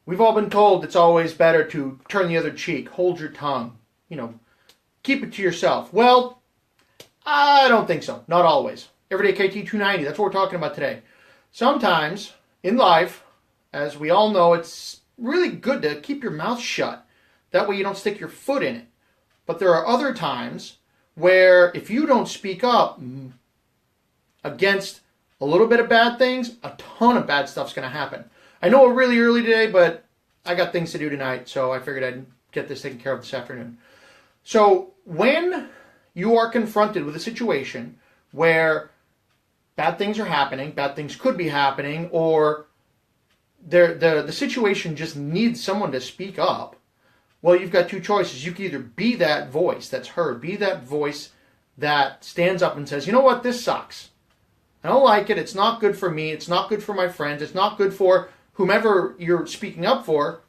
We've all been told it's always better to turn the other cheek, hold your tongue, keep it to yourself. Well, I don't think so. Not always. Everyday KT 290, that's what we're talking about today. Sometimes in life, as we all know, it's really good to keep your mouth shut. That way you don't stick your foot in it. But there are other times where if you don't speak up against a little bit of bad things, a ton of bad stuff's going to happen. I know we're really early today, but I got things to do tonight, so I figured I'd get this taken care of this afternoon. So when you are confronted with a situation where bad things are happening, bad things could be happening, or the situation just needs someone to speak up, well, you've got two choices. You can either be that voice that's heard, be that voice that stands up and says, you know what, this sucks. I don't like it. It's not good for me. It's not good for my friends. It's not good for whomever you're speaking up for.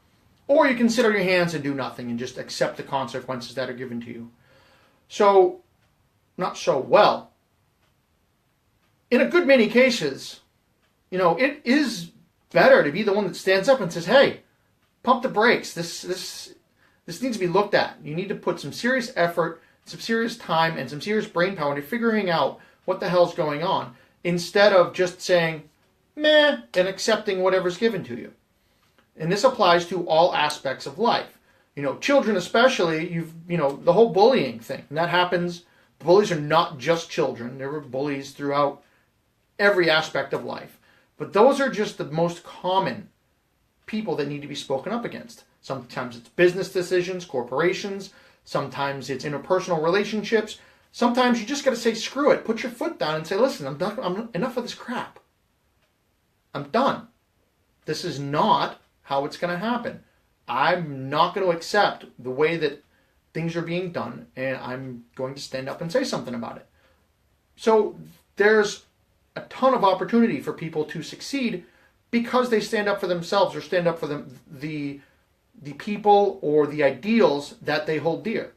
Or you can sit on your hands and do nothing and just accept the consequences that are given to you. So, not so well. In a good many cases, it is better to be the one that stands up and says, hey, pump the brakes. This needs to be looked at. You need to put some serious effort, some serious time, and some serious brain power into figuring out what the hell's going on, instead of just saying, meh, and accepting whatever's given to you. And this applies to all aspects of life. Children especially, the whole bullying thing. And that happens. Bullies are not just children. There were bullies throughout every aspect of life. But those are just the most common people that need to be spoken up against. Sometimes it's business decisions, corporations. Sometimes it's interpersonal relationships. Sometimes you just got to say, screw it. Put your foot down and say, listen, I'm enough of this crap. I'm done. This is not how it's going to happen. I'm not going to accept the way that things are being done, and I'm going to stand up and say something about it. So there's a ton of opportunity for people to succeed because they stand up for themselves or stand up for the people or the ideals that they hold dear.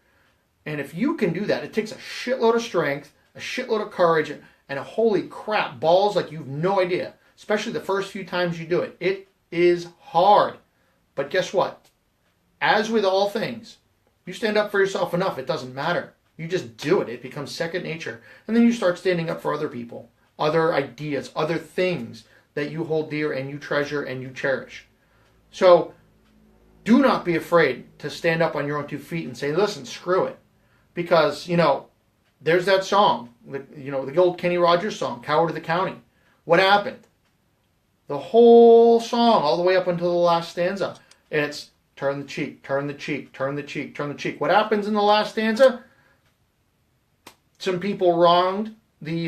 And if you can do that, it takes a shitload of strength, a shitload of courage, and a holy crap, balls like you've no idea, especially the first few times you do it. It is hard. But guess what? As with all things, you stand up for yourself enough, it doesn't matter. You just do it. It becomes second nature. And then you start standing up for other people, other ideas, other things that you hold dear and you treasure and you cherish. So do not be afraid to stand up on your own 2 feet and say, listen, screw it. Because, there's that song, the old Kenny Rogers song, Coward of the County. What happened? The whole song, all the way up until the last stanza, it's turn the cheek, turn the cheek, turn the cheek, turn the cheek. What happens in the last stanza? Some people wronged the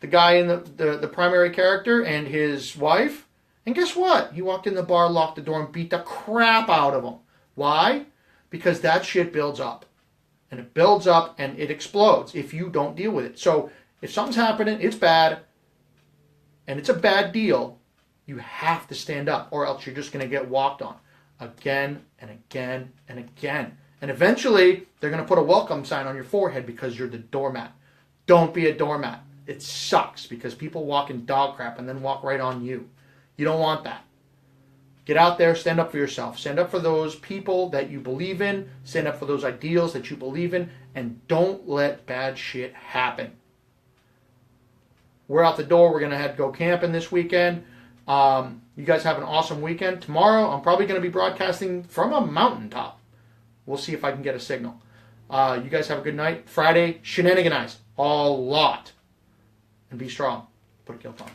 guy in the primary character and his wife. And guess what? He walked in the bar, locked the door, and beat the crap out of them. Why? Because that shit builds up. And it builds up and it explodes if you don't deal with it. So if something's happening, it's bad, and it's a bad deal, you have to stand up, or else you're just going to get walked on again and again and again. And eventually, they're going to put a welcome sign on your forehead because you're the doormat. Don't be a doormat. It sucks because people walk in dog crap and then walk right on you. You don't want that. Get out there, stand up for yourself. Stand up for those people that you believe in. Stand up for those ideals that you believe in. And don't let bad shit happen. We're out the door. We're going to go camping this weekend. You guys have an awesome weekend. Tomorrow, I'm probably going to be broadcasting from a mountaintop. We'll see if I can get a signal. You guys have a good night. Friday, shenaniganize a lot. And be strong. Put a kilt on.